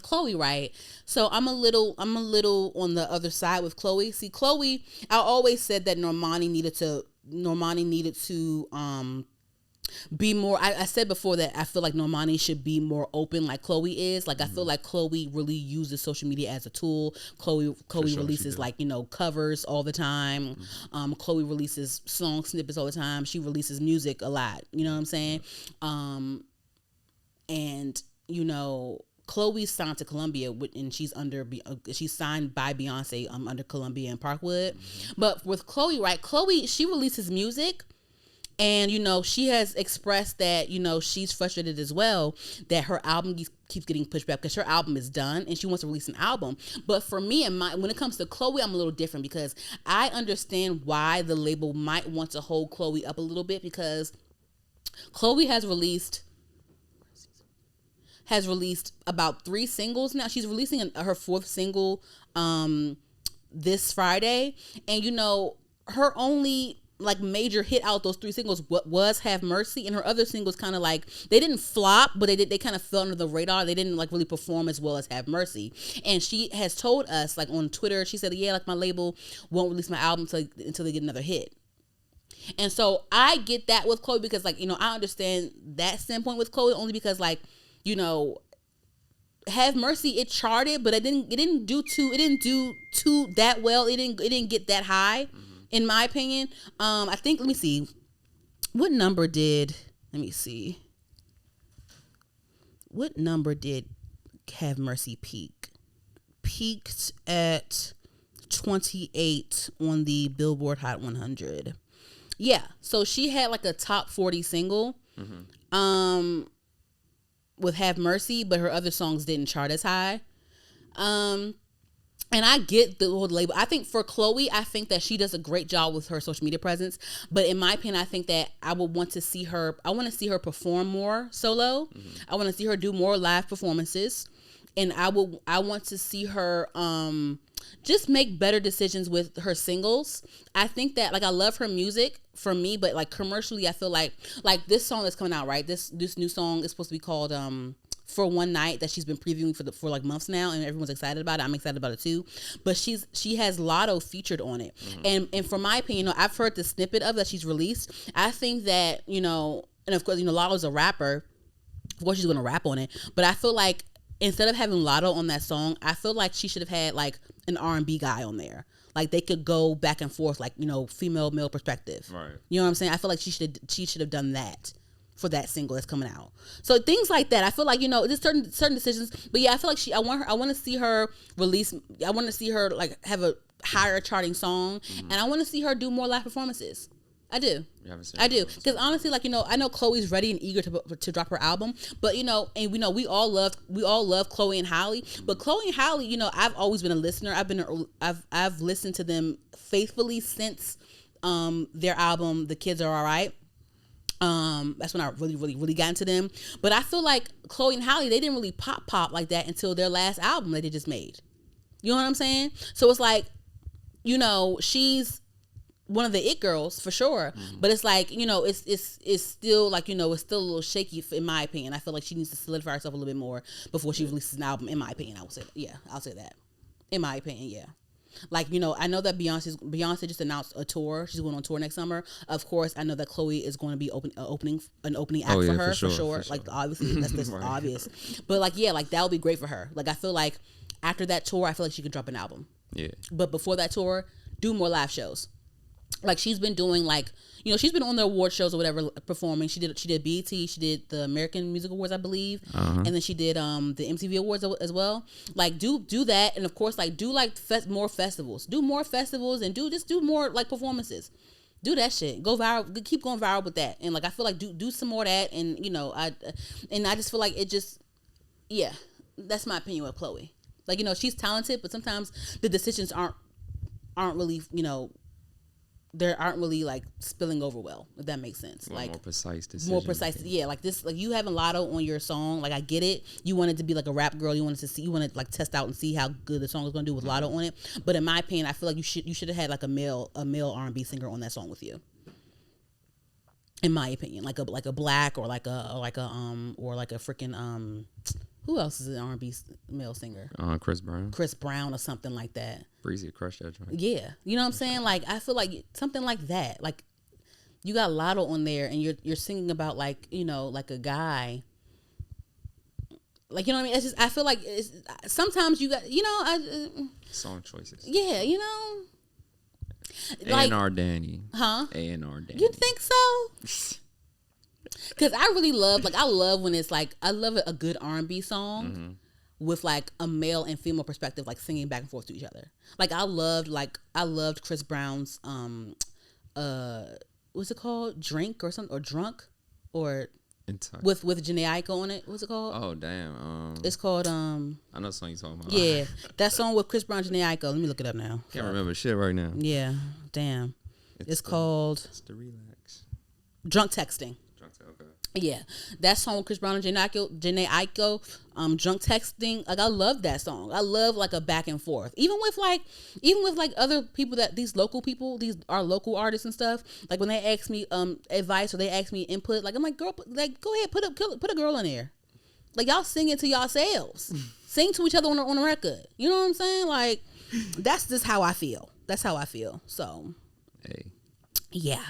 Chloe, right? So I'm a little on the other side with Chloe. See, Chloe, I always said that Normani needed to be more. I said before that I feel like Normani should be more open like Chloe is. Like I feel like Chloe really uses social media as a tool. Chloe releases like, covers all the time. Chloe releases song snippets all the time. She releases music a lot. You know what I'm saying? And Chloe's signed to Columbia, and she's signed by Beyonce under Columbia and Parkwood. But with Chloe, right? Chloe, she releases music. And, she has expressed that, she's frustrated as well that her album keeps getting pushed back because her album is done and she wants to release an album. But for me, when it comes to Chloe, I'm a little different because I understand why the label might want to hold Chloe up a little bit because Chloe has released about 3 singles now. She's releasing her 4th single this Friday. And, her only major hit out those 3 singles was Have Mercy, and her other singles kind of they didn't flop, but they kind of fell under the radar. They didn't really perform as well as Have Mercy. And she has told us on Twitter, she said, yeah, my label won't release my album until they get another hit. And so I get that with Chloe because I understand that standpoint with Chloe only because Have Mercy, it charted, but it didn't do too that well. It didn't get that high. In my opinion, I think, let me see. What number did Have Mercy peak? Peaked at 28 on the Billboard Hot 100. Yeah, so she had a top 40 single with Have Mercy, but her other songs didn't chart as high. And I get the whole label. I think for Chloe, I think that she does a great job with her social media presence. But in my opinion, I think that I would want to see her. I want to see her perform more solo. I want to see her do more live performances, and I want to see her just make better decisions with her singles. I think that I love her music for me, but commercially, I feel like this song that's coming out, right? This new song is supposed to be called For One Night that she's been previewing for months now, and everyone's excited about it. I'm excited about it too. But she has Lotto featured on it, and for my opinion, I've heard the snippet of that she's released. I think that and of course Lotto's a rapper. Of course she's gonna rap on it, but I feel like instead of having Lotto on that song, I feel like she should have had an R&B guy on there. They could go back and forth, female male perspective. Right. You know what I'm saying? I feel like she should have done that for that single that's coming out. So things like that, I feel like just certain decisions. But yeah, I feel like I want to see her release. I want to see her have a higher charting song, and I want to see her do more live performances. I do. I do, because honestly, I know Chloe's ready and eager to drop her album, but and we all love Chloe and Halle, but Chloe and Halle, I've always been a listener. I've listened to them faithfully since their album The Kids Are Alright. That's when I really got into them. But I feel like Chloe and Halle, they didn't really pop like that until their last album that they just made. You know what I'm saying? So it's she's one of the it girls for sure, but it's it's still it's still a little shaky in my opinion. I feel like she needs to solidify herself a little bit more before she releases an album. In my opinion, I'll say that. In my opinion, yeah. I know that Beyonce just announced a tour. She's going on tour next summer. Of course, I know that Chloe is going to be an opening act for her for sure. Obviously that's just right. Obvious. But that would be great for her. I feel like after that tour, I feel like she could drop an album. Yeah. But before that tour, do more live shows. She's been doing she's been on the award shows or whatever performing. She did BET, she did the American Music Awards, I believe, and then she did the MTV Awards as well. Do that, and of course do more festivals. Do more festivals and do more performances. Do that shit. Go viral. Keep going viral with that. And I feel like do some more of that. And I just feel like it just, yeah, that's my opinion with Chloe. She's talented, but sometimes the decisions aren't really they aren't really spilling over well, if that makes sense. More precise decisions. More precise, yeah. This, you having Lotto on your song, I get it. You wanted to be a rap girl. You wanted to test out and see how good the song is going to do with Lotto on it. But in my opinion, I feel like you should have had a male R&B singer on that song with you. In my opinion, like a Black or a freaking Who else is an R&B male singer? Chris Brown. Chris Brown or something like that. Breezy crushed that joint. Yeah, you know what I'm saying? Like, I feel like something like that. Like, you got Lotto on there, and you're singing about, like, you know, like a guy. Like, you know what I mean? It's just, I feel like sometimes you got, you know, Song choices. yeah, you know. Like, A&R Danny. Huh? A&R Danny. You think so? Because I really love, like, I love when it's like, I love a good R&B song with like a male and female perspective, like singing back and forth to each other. Like, I loved Chris Brown's what's it called? Drink or something, or Drunk, or with Jhené Aiko on it. What's it called? Oh damn. It's called I know the song you're talking about. Yeah, that song with Chris Brown, Jhené Aiko. Let me look it up now. Can't remember shit right now. Yeah, damn. It's called. It's the Relax. Drunk Texting. Okay. Yeah, that song with Chris Brown and Jhené Aiko, Drunk Texting. Like, I love that song. I love like a back and forth. Even with like other people, that these local people, these are local artists and stuff. Like, when they ask me advice or they ask me input, like, I'm like, girl, like, go ahead, put a girl in there. Like, y'all sing it to yourselves. Sing to each other on a record. You know what I'm saying? Like, that's just how I feel. That's how I feel. So, hey, yeah.